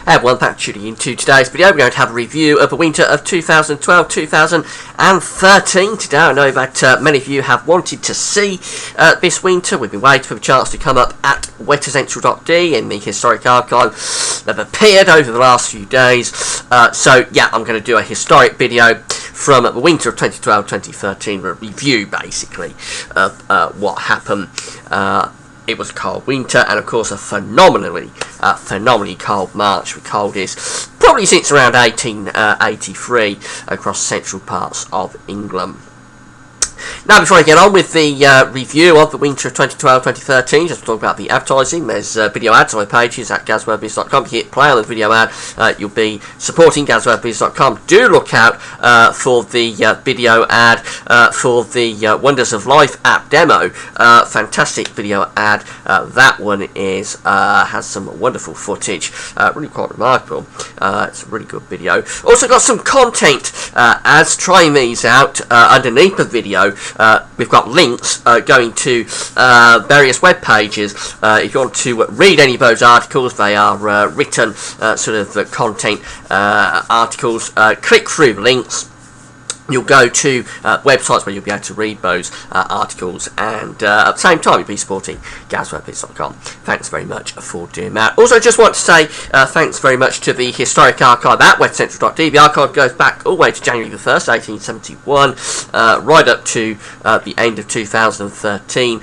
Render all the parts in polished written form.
Hey everyone, thanks for tuning into today's video. We're going to have a review of the winter of 2012-2013. Today I know that many of you have wanted to see this winter. We've been waiting for the chance to come up at wettacentral.d in the historic archive that have appeared over the last few days. So yeah, I'm going to do a historic video from the winter of 2012-2013, a review basically of what happened. It was a cold winter, and of course a phenomenally cold March, the coldest probably since around 1883 across central parts of England. Now, before I get on with the review of the winter of 2012-2013, just to talk about the advertising, there's video ads on my pages at gazworthbiz.com. If you hit play on the video ad, you'll be supporting gazworthbiz.com. Do look out for the video ad for the Wonders of Life app demo. Fantastic video ad. That one has some wonderful footage, really quite remarkable. It's a really good video. Also got some content ads. Trying these out underneath the video. We've got links going to various web pages. If you want to read any of those articles, they are written sort of content articles. Click through the links. You'll go to websites where you'll be able to read those articles, and at the same time you'll be supporting gazworthbiz.com. Thanks very much for doing that. Also, just want to say thanks very much to the Historic Archive at wettacentral.d. The archive goes back all the way to January the 1st, 1871, right up to the end of 2013.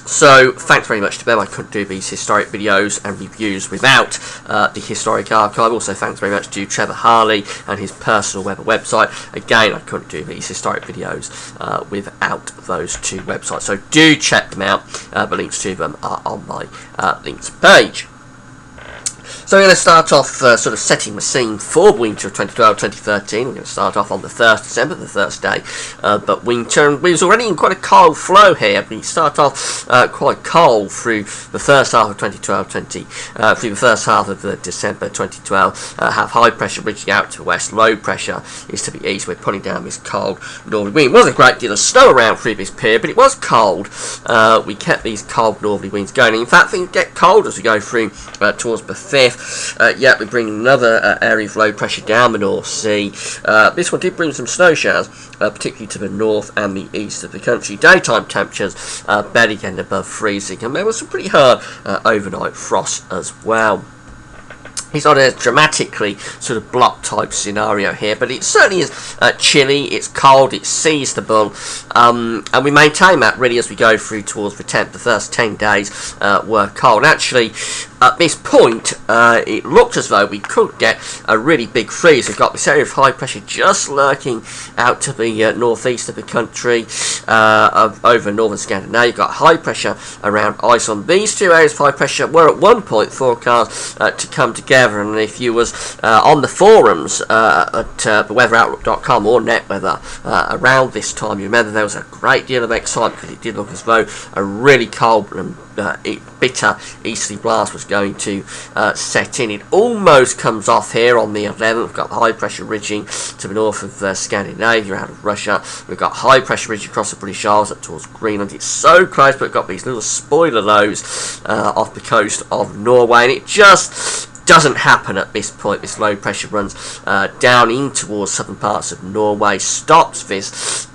So thanks very much to them. I couldn't do these historic videos and reviews without the Historic Archive. Also, thanks very much to Trevor Harley and his personal website. Again, I couldn't do these historic videos without those two websites, so do check them out. The links to them are on my links page. So we're going to start off sort of setting the scene for winter of 2012-2013. We're going to start off on the 1st December, the first day, but winter, and we was already in quite a cold flow here. We start off quite cold through the first half of 2012-20, through the first half of December 2012. Have high pressure reaching out to the west, low pressure is to the east. We're pulling down this cold northerly wind. There wasn't a great deal of snow around through this period, but it was cold. We kept these cold northerly winds going. In fact, things get cold as we go through towards the 5th. Yeah, we bring another area of low pressure down the North Sea. This one did bring some snow showers, particularly to the north and the east of the country. Daytime temperatures barely getting above freezing, and there was some pretty hard overnight frost as well. It's not a dramatically sort of block type scenario here, but it certainly is chilly, it's cold, it's seasonable, and we maintain that really as we go through towards the 10th. The first 10 days were cold. Actually, at this point, it looked as though we could get a really big freeze. We've got this area of high pressure just lurking out to the northeast of the country, over northern Scandinavia. You've got high pressure around Iceland. These two areas of high pressure were at one point forecast to come together, and if you was on the forums at theweatheroutlook.com or NetWeather around this time, you remember there was a great deal of excitement because it did look as though a really cold and bitter easterly blast was going to set in. It almost comes off here on the 11th. We've got high pressure ridging to the north of Scandinavia, out of Russia. We've got high pressure ridging across the British Isles up towards Greenland. It's so close, but we've got these little spoiler lows off the coast of Norway, and it just doesn't happen at this point. This low pressure runs down in towards southern parts of Norway, stops this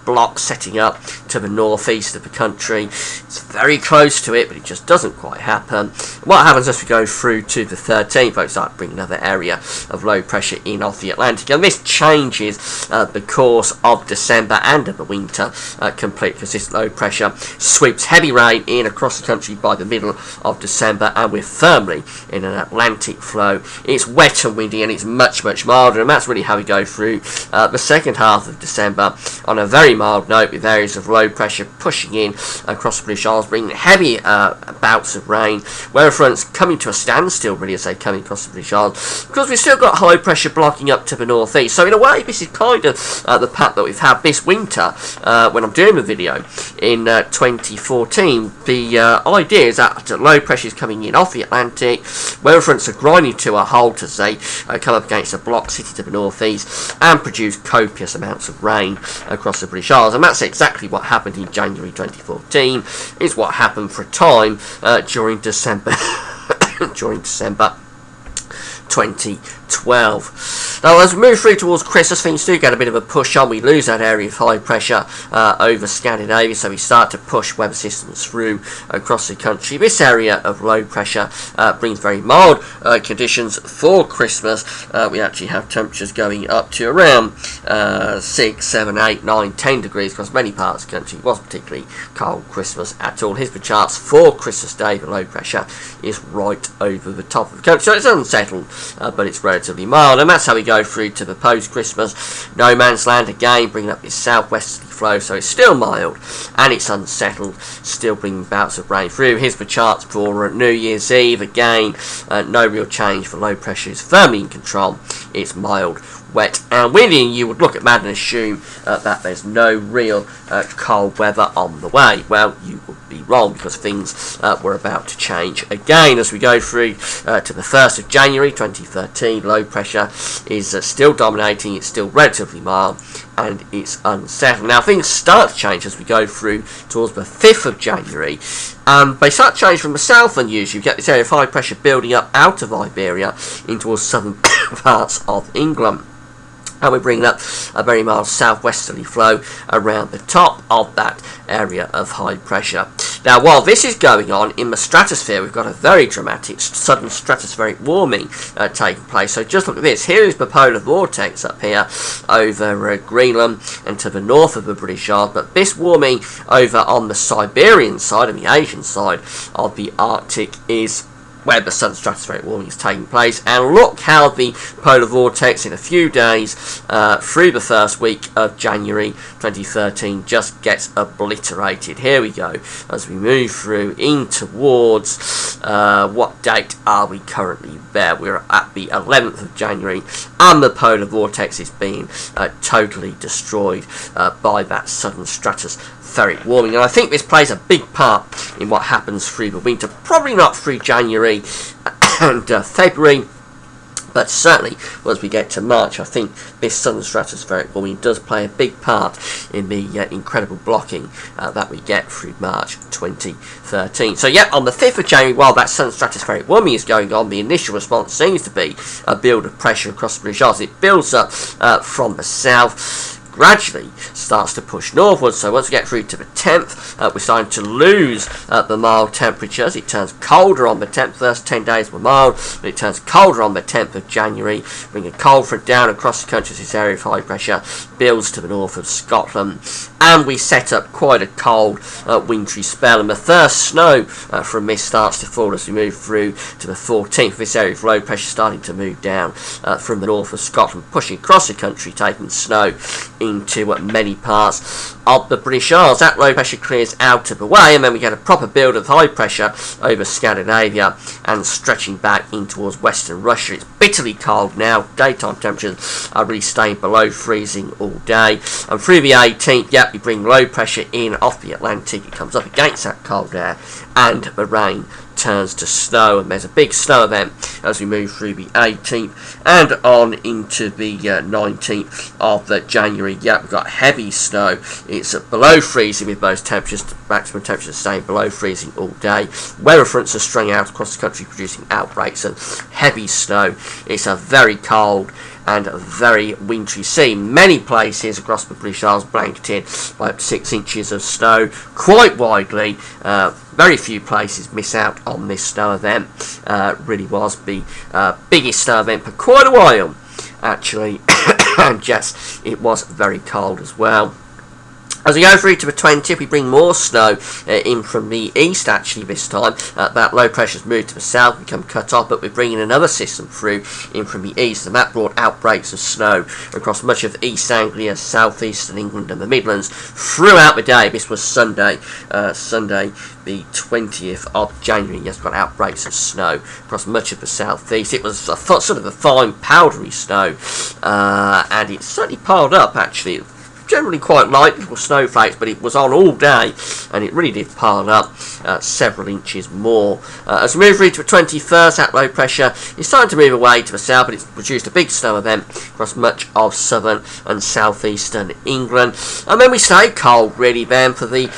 block setting up to the northeast of the country. It's very close to it, but it just doesn't quite happen. What happens as we go through to the 13th, we start bringing another area of low pressure in off the Atlantic, and this changes the course of December and of the winter completely, because this low pressure sweeps heavy rain in across the country by the middle of December, and we're firmly in an Atlantic flow. It's wet and windy, and it's much milder, and that's really how we go through the second half of December on a very mild note, with areas of low pressure pushing in across the British Isles, bringing heavy bouts of rain. Weather fronts coming to a standstill really as they come across the British Isles, because we've still got high pressure blocking up to the northeast. So in a way, this is kind of the pattern that we've had this winter when I'm doing the video in 2014. The idea is that low pressure is coming in off the Atlantic. Weather fronts are grinding to a halt as they come up against a block sitting to the northeast and produce copious amounts of rain across the British Isles, and that's exactly what happened in January 2014. It's what happened for a time during December. 2012. Now, as we move through towards Christmas, things do get a bit of a push on. We lose that area of high pressure over Scandinavia, so we start to push weather systems through across the country. This area of low pressure brings very mild conditions for Christmas. We actually have temperatures going up to around 6, 7, 8, 9, 10 degrees across many parts of the country. It wasn't particularly cold Christmas at all. Here's the charts for Christmas Day. The low pressure is right over the top of the country, so it's unsettled, but it's relatively mild, and that's how we go through to the post-Christmas no man's land again, bringing up this southwesterly flow, so it's still mild and it's unsettled, still bringing bouts of rain through. Here's the charts for New Year's Eve. Again, no real change. The low pressure is firmly in control. It's mild, wet and windy. You would look at that and assume that there's no real cold weather on the way. Well, you would be wrong, because things were about to change again as we go through to the 1st of January 2013. Low pressure is still dominating. It's still relatively mild and it's unsettled. Now, things start to change as we go through towards the 5th of January. They start to change from the south unusually. You get this area of high pressure building up out of Iberia into southern parts of England. And we're bringing up a very mild southwesterly flow around the top of that area of high pressure. Now, while this is going on in the stratosphere, we've got a very dramatic sudden stratospheric warming taking place. So just look at this. Here is the polar vortex up here over Greenland and to the north of the British Isles. But this warming over on the Siberian side and the Asian side of the Arctic is where the sudden stratospheric warming is taking place. And look how the polar vortex in a few days through the first week of January 2013 just gets obliterated. Here we go as we move through in towards what date are we currently there? We're at the 11th of January and the polar vortex is being totally destroyed by that sudden stratospheric warming. And I think this plays a big part in what happens through the winter. Probably not through January and February, but certainly once we get to March, I think this sudden stratospheric warming does play a big part in the incredible blocking that we get through March 2013. So yeah, on the 5th of January, while that sudden stratospheric warming is going on, the initial response seems to be a build of pressure across the British Isles. It builds up from the south, gradually starts to push northwards. So once we get through to the 10th, we're starting to lose the mild temperatures. It turns colder on the 10th. First 10 days were mild, but it turns colder on the 10th of January, bringing a cold front down across the country as this area of high pressure builds to the north of Scotland. And we set up quite a cold wintry spell, and the first snow from this starts to fall as we move through to the 14th. This area of low pressure starting to move down from the north of Scotland, pushing across the country, taking snow into many parts of the British Isles. That low pressure clears out of the way, and then we get a proper build of high pressure over Scandinavia and stretching back in towards western Russia. It's bitterly cold now. Daytime temperatures are really staying below freezing all day. And through the 18th, yep, we bring low pressure in off the Atlantic. It comes up against that cold air, and the rain turns to snow, and there's a big snow event as we move through the 18th and on into the 19th of January. Yeah, we've got heavy snow. It's below freezing with those temperatures, maximum temperatures staying below freezing all day. Weather fronts are strung out across the country, producing outbreaks of heavy snow. It's a very cold and a very wintry sea. Many places across the British Isles blanketed by up to 6 inches of snow quite widely. Very few places miss out on this snow event. Really was the biggest snow event for quite a while, actually. And yes, it was very cold as well. As we go through to the 20th, we bring more snow in from the east, actually, this time. That low pressure's moved to the south, become cut off, but we're bringing another system through in from the east, and that brought outbreaks of snow across much of East Anglia, southeastern England and the Midlands throughout the day. This was Sunday, the 20th of January. Yes, we've got outbreaks of snow across much of the southeast. It was sort of a fine powdery snow, and it certainly piled up, actually. generally quite light little snowflakes, but it was on all day, and it really did pile up several inches more. As we move through to the 21st, that low pressure is starting to move away to the south, but it's produced a big snow event across much of southern and southeastern England. And then we stay cold really then for the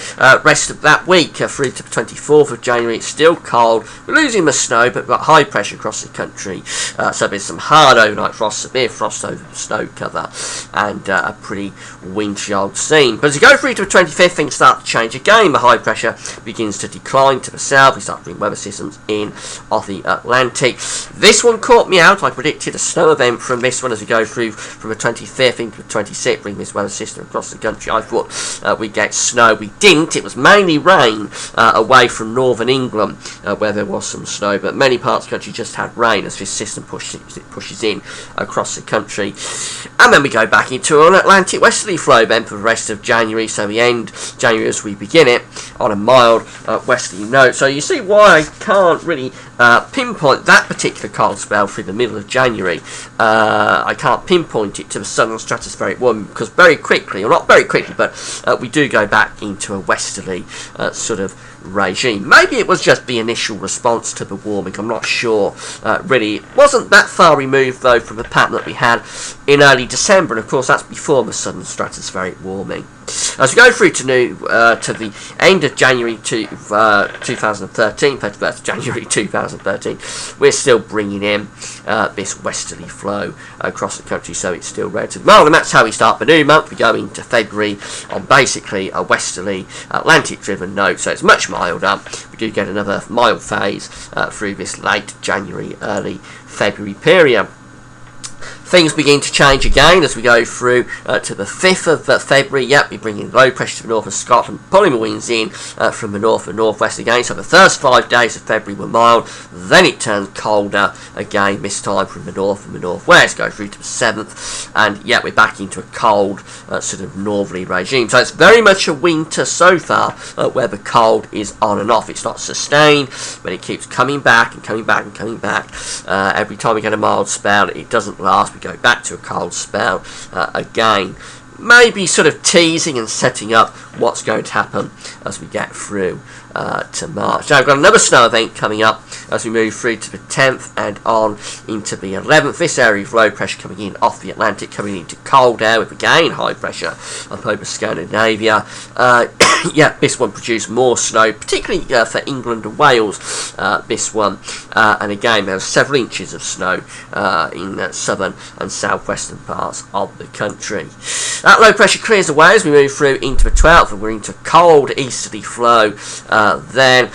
rest of that week through to the 24th of January. It's still cold. We're losing the snow, but we've got high pressure across the country. So there's some hard overnight frost, severe frost over the snow cover, and a pretty wintry old scene. But as you go through to the 25th, things start to change again. The high pressure begins to decline to the south. We start to bring weather systems in off the Atlantic. This one caught me out. I predicted a snow event from this one as we go through from the 25th into the 26th, bring this weather system across the country. I thought we'd get snow. We didn't. It was mainly rain away from northern England where there was some snow, but many parts of the country just had rain as this system pushes in across the country. And then we go back into an Atlantic westerly flow then for the rest of January, so we end January as we begin it on a mild westerly note. So you see why I can't really pinpoint that particular cold spell through the middle of January. I can't pinpoint it to the southern stratospheric warming because very quickly, or not very quickly, but we do go back into a westerly sort of regime. Maybe it was just the initial response to the warming, I'm not sure. Really, it wasn't that far removed though from the pattern that we had in early December, and of course that's before the southern stratospheric warming. As we go through to the end of January 2013, 31st January 2013, we're still bringing in this westerly flow across the country, so it's still relatively mild, and that's how we start the new month. We go into February on basically a westerly Atlantic-driven note, so it's much milder. We do get another mild phase through this late January, early February period. Things begin to change again as we go through to the 5th of February. Yep, we bring in low pressure to the north of Scotland, pulling the winds in from the north and northwest again. So the first 5 days of February were mild, then it turns colder again, this time from the north and the northwest. Go through to the 7th, and yet we're back into a cold sort of northerly regime. So it's very much a winter so far where the cold is on and off. It's not sustained, but it keeps coming back and coming back and coming back. Every time we get a mild spell, it doesn't last. We go back to a cold spell again, maybe sort of teasing and setting up what's going to happen as we get through to March. Now, I've got another snow event coming up as we move through to the 10th and on into the 11th. This area of low pressure coming in off the Atlantic, coming into cold air with again high pressure up over Scandinavia. Yeah, this one produced more snow, particularly for England and Wales, this one. And again, there were several inches of snow in southern and southwestern parts of the country. That low pressure clears away as we move through into the 12th, and we're into cold easterly flow then.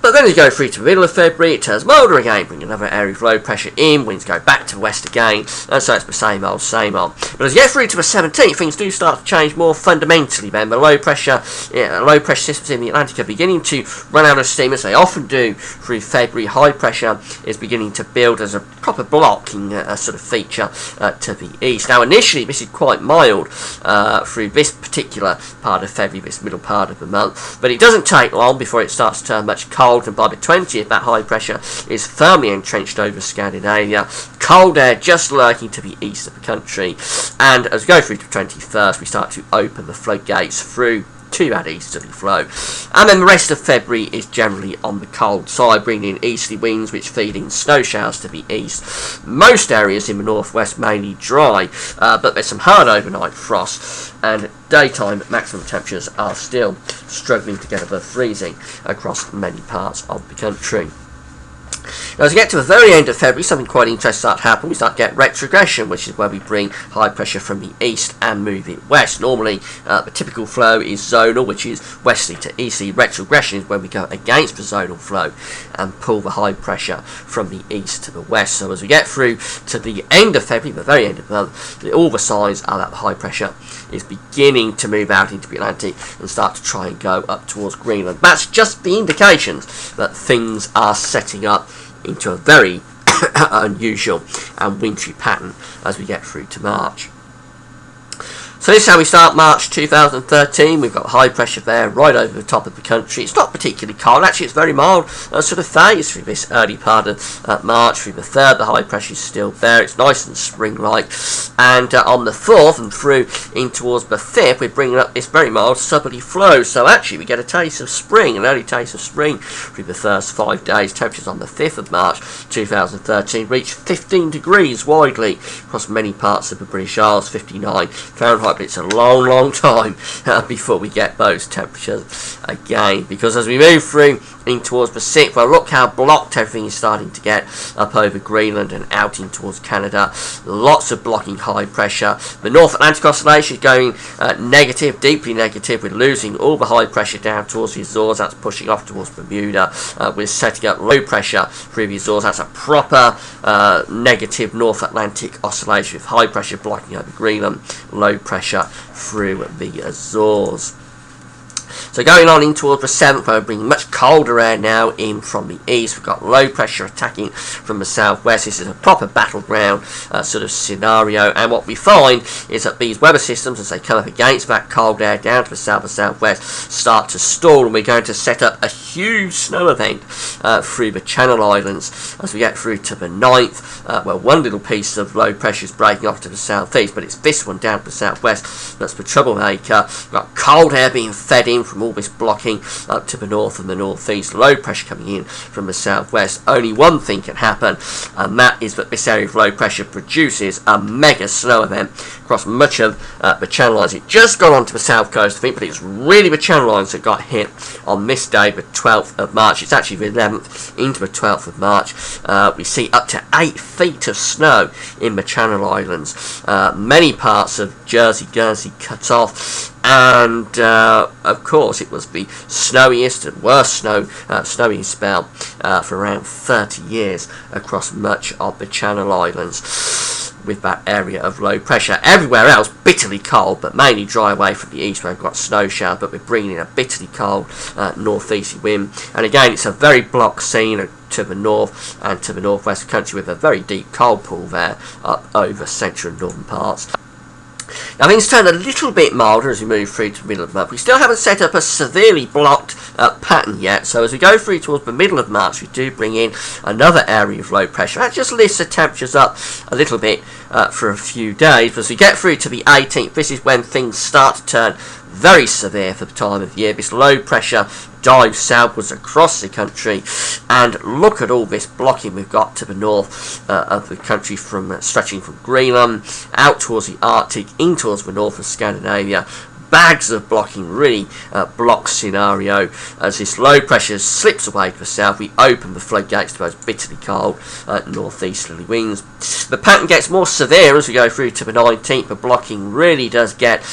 But then as you go through to the middle of February, it turns milder again, bringing another area of low pressure in, winds go back to the west again, and so it's the same old, same old. But as you get through to the 17th, things do start to change more fundamentally then. The low pressure systems in the Atlantic are beginning to run out of steam, as they often do through February. High pressure is beginning to build as a proper blocking sort of feature to the east. Now initially this is quite mild through this particular part of February, this middle part of the month, but it doesn't take long before it starts to turn much colder. And by the 20th, that high pressure is firmly entrenched over Scandinavia. Cold air just lurking to the east of the country. And as we go through to the 21st, we start to open the floodgates through to that easterly flow. And then the rest of February is generally on the cold side, bringing in easterly winds which feed in snow showers to the east. Most areas in the northwest mainly dry, but there's some hard overnight frost, and daytime maximum temperatures are still struggling to get above freezing across many parts of the country. Now, as we get to the very end of February, something quite interesting starts to happen. We start to get retrogression, which is where we bring high pressure from the east and move it west. Normally, the typical flow is zonal, which is westerly to easterly. Retrogression is when we go against the zonal flow and pull the high pressure from the east to the west. So as we get through to the end of February, the very end of the month, all the signs are that the high pressure is beginning to move out into the Atlantic and start to try and go up towards Greenland. That's just the indications that things are setting up into a very unusual and wintry pattern as we get through to March. So this is how we start March 2013. We've got high pressure there right over the top of the country. It's not particularly cold, actually it's very mild. Sort of phase through this early part of March. Through the 3rd, the high pressure is still there. It's nice and spring-like. And on the 4th and through in towards the 5th, we're bringing up this very mild southerly flow. So actually we get a taste of spring, an early taste of spring through the first 5 days. Temperatures on the 5th of March 2013 reach 15 degrees widely across many parts of the British Isles, 59 Fahrenheit. But it's a long time before we get those temperatures again, because as we move through in towards the 6th, well, look how blocked everything is starting to get up over Greenland and out in towards Canada. Lots of blocking high pressure. The North Atlantic Oscillation is going negative, deeply negative. We're losing all the high pressure down towards the Azores. That's pushing off towards Bermuda. We're setting up low pressure through the Azores. That's a proper negative North Atlantic Oscillation with high pressure blocking over Greenland, low pressure through the Azores. So going on in towards the 7th, we're bringing much colder air now in from the east. We've got low pressure attacking from the southwest. This is a proper battleground sort of scenario, and what we find is that these weather systems, as they come up against that cold air down to the south and southwest, start to stall, and we're going to set up a huge snow event through the Channel Islands as we get through to the 9th. Well, one little piece of low pressure is breaking off to the southeast, but it's this one down to the southwest that's the troublemaker. We've got cold air being fed in from all this blocking up to the north and the northeast, low pressure coming in from the southwest. Only one thing can happen, and that is that this area of low pressure produces a mega snow event across much of the Channel Islands. It just got onto the south coast, I think, but it's really the Channel Islands that got hit on this day, the 12th of March. It's actually the 11th into the 12th of March. We see up to 8 feet of snow in the Channel Islands. Many parts of Jersey, Guernsey cut off. And of course it was the snowiest and worst snowy spell for around 30 years across much of the Channel Islands, with that area of low pressure. Everywhere else bitterly cold, but mainly dry away from the east where we've got snow showers, but we're bringing in a bitterly cold northeasterly wind. And again, it's a very blocked scene to the north and to the northwest of the country, with a very deep cold pool there up over central and northern parts. Now things turn a little bit milder as we move through to the middle of the month. We still haven't set up a severely blocked pattern yet, so as we go through towards the middle of March, we do bring in another area of low pressure. That just lifts the temperatures up a little bit for a few days. But as we get through to the 18th, this is when things start to turn very severe for the time of year. This low pressure dives southwards across the country, and look at all this blocking we've got to the north of the country, from stretching from Greenland out towards the Arctic, in towards the north of Scandinavia. Bags of blocking, really block scenario. As this low pressure slips away to the south, we open the floodgates to those bitterly cold northeasterly winds. The pattern gets more severe as we go through to the 19th. The blocking really does get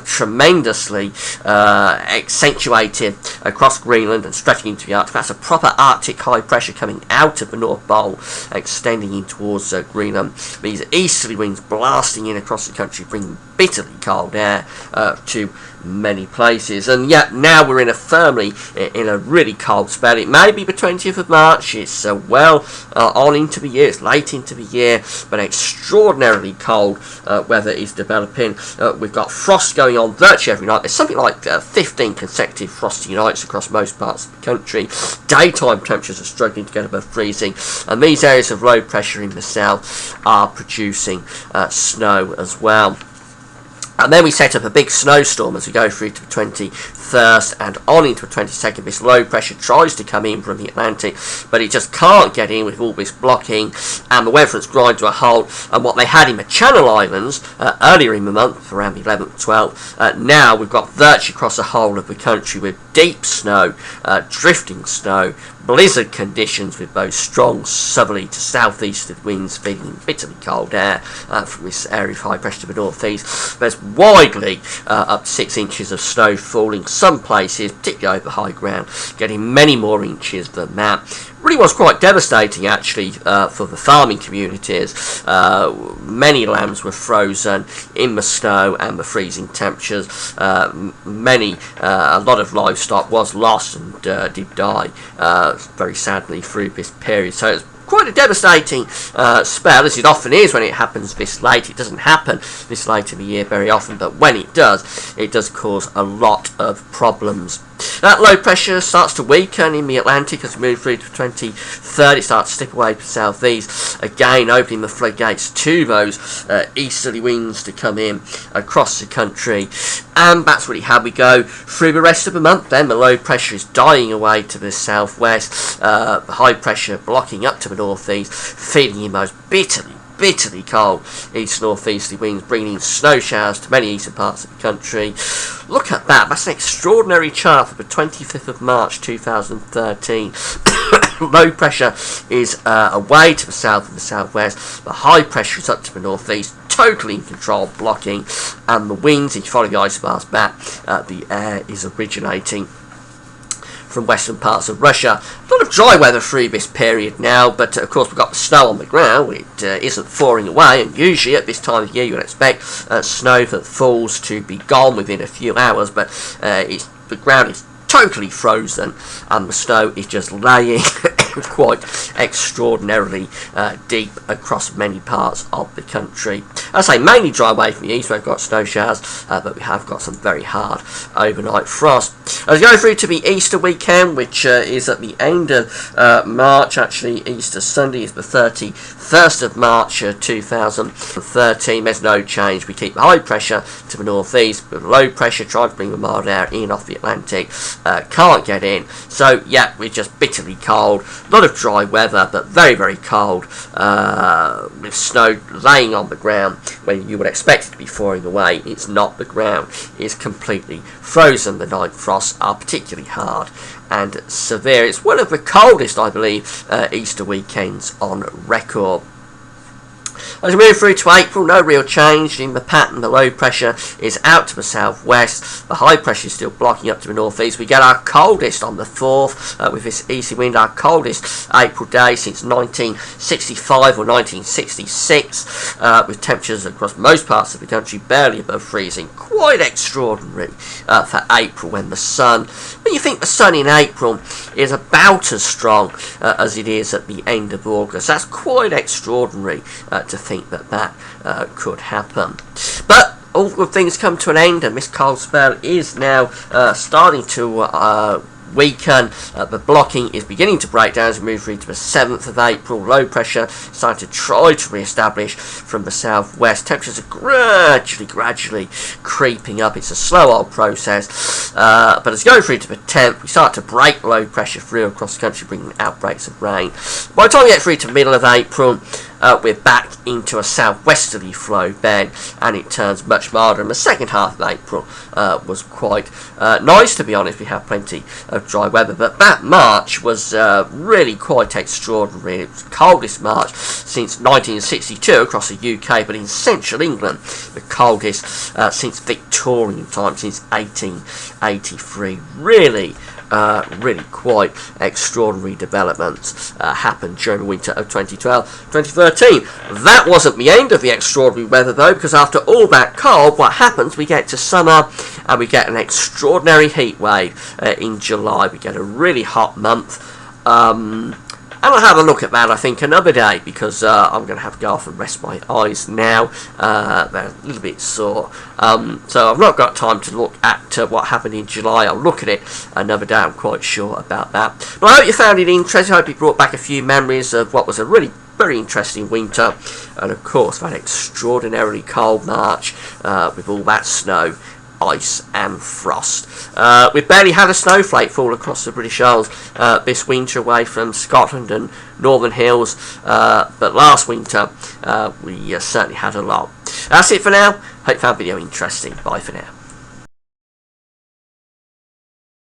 tremendously accentuated across Greenland and stretching into the Arctic. That's a proper Arctic high pressure coming out of the North Pole, extending in towards Greenland. These easterly winds blasting in across the country, bringing bitterly cold air to many places. And yet now we're firmly in a really cold spell. It may be the 20th of March. It's well on into the year. It's late into the year, but extraordinarily cold weather is developing. We've got frost going on virtually every night. There's something like 15 consecutive frosty nights across most parts of the country. Daytime temperatures are struggling to get above freezing, and these areas of low pressure in the south are producing snow as well. And then we set up a big snowstorm as we go through to the 21st and on into the 22nd. This low pressure tries to come in from the Atlantic, but it just can't get in with all this blocking, and the weather fronts grind to a halt. And what they had in the Channel Islands earlier in the month, around the 11th, 12th, now we've got virtually across the whole of the country, with deep snow, drifting snow, blizzard conditions, with those strong southerly to southeasterly winds feeding bitterly cold air from this area of high pressure to the northeast. There's widely up to 6 inches of snow falling, some places, particularly over high ground, getting many more inches than that. Really was quite devastating actually for the farming communities. Many lambs were frozen in the snow and the freezing temperatures. A lot of livestock was lost and did die very sadly through this period. So it's quite a devastating spell, as it often is when it happens this late. It doesn't happen this late in the year very often, but when it does cause a lot of problems. That low pressure starts to weaken in the Atlantic as we move through to 23rd. It starts to slip away to the southeast, again opening the floodgates to those easterly winds to come in across the country. And that's really how we go through the rest of the month. Then the low pressure is dying away to the southwest, the high pressure blocking up to the northeast, feeding in those bitterly cold east-northeasterly winds, bringing in snow showers to many eastern parts of the country. Look at that. That's an extraordinary chart for the 25th of March 2013. Low pressure is away to the south and the southwest. The high pressure is up to the northeast, totally in control, blocking, and the winds, if you follow the isobars back, the air is originating from western parts of Russia. A lot of dry weather through this period now, but of course we've got the snow on the ground. It isn't thawing away, and usually at this time of year you would expect snow that falls to be gone within a few hours, but the ground is totally frozen and the snow is just laying quite extraordinarily deep across many parts of the country. As I say, mainly dry away from the east, we've got snow showers, but we have got some very hard overnight frost. As we go through to the Easter weekend, which is at the end of March, actually Easter Sunday is the 31st of March 2013, there's no change. We keep the high pressure to the northeast, but low pressure trying to bring the mild air in off the Atlantic, can't get in. So yeah, we're just bitterly cold. A lot of dry weather, but very cold, with snow laying on the ground when you would expect it to be thawing away. It's not. The ground is completely frozen. The night frosts are particularly hard and severe. It's one of the coldest, I believe, Easter weekends on record. As we move through to April, no real change in the pattern. The low pressure is out to the southwest. The high pressure is still blocking up to the northeast. We get our coldest on the 4th with this easy wind, our coldest April day since 1965 or 1966, with temperatures across most parts of the country barely above freezing. Quite extraordinary for April when you think the sun in April is about as strong as it is at the end of August. That's quite extraordinary to think that could happen. But all good things come to an end, and this cold spell is now starting to weaken. The blocking is beginning to break down as we move through to the 7th of April. Low pressure starting to try to re-establish from the southwest. Temperatures are gradually creeping up. It's a slow old process, but as we go through to the 10th, we start to break low pressure through across the country, bringing outbreaks of rain. By the time we get through to the middle of April, we're back into a southwesterly flow then, and it turns much milder. And the second half of April was quite nice, to be honest. We have plenty of dry weather, but that March was really quite extraordinary. It was the coldest March since 1962 across the UK, but in central England, the coldest since Victorian times, since 1883. Really quite extraordinary developments happened during the winter of 2012-2013. That wasn't the end of the extraordinary weather though, because after all that cold, what happens, we get to summer and we get an extraordinary heat wave in July. We get a really hot month. And I'll have a look at that, I think, another day, because I'm going to have to go off and rest my eyes now. They're a little bit sore. So I've not got time to look at what happened in July. I'll look at it another day, I'm quite sure about that. But I hope you found it interesting. I hope it brought back a few memories of what was a really very interesting winter. And, of course, that extraordinarily cold March with all that snow, ice and frost. We've barely had a snowflake fall across the British Isles this winter away from Scotland and Northern Hills, but last winter we certainly had a lot. That's it for now. Hope you found the video interesting. Bye for now.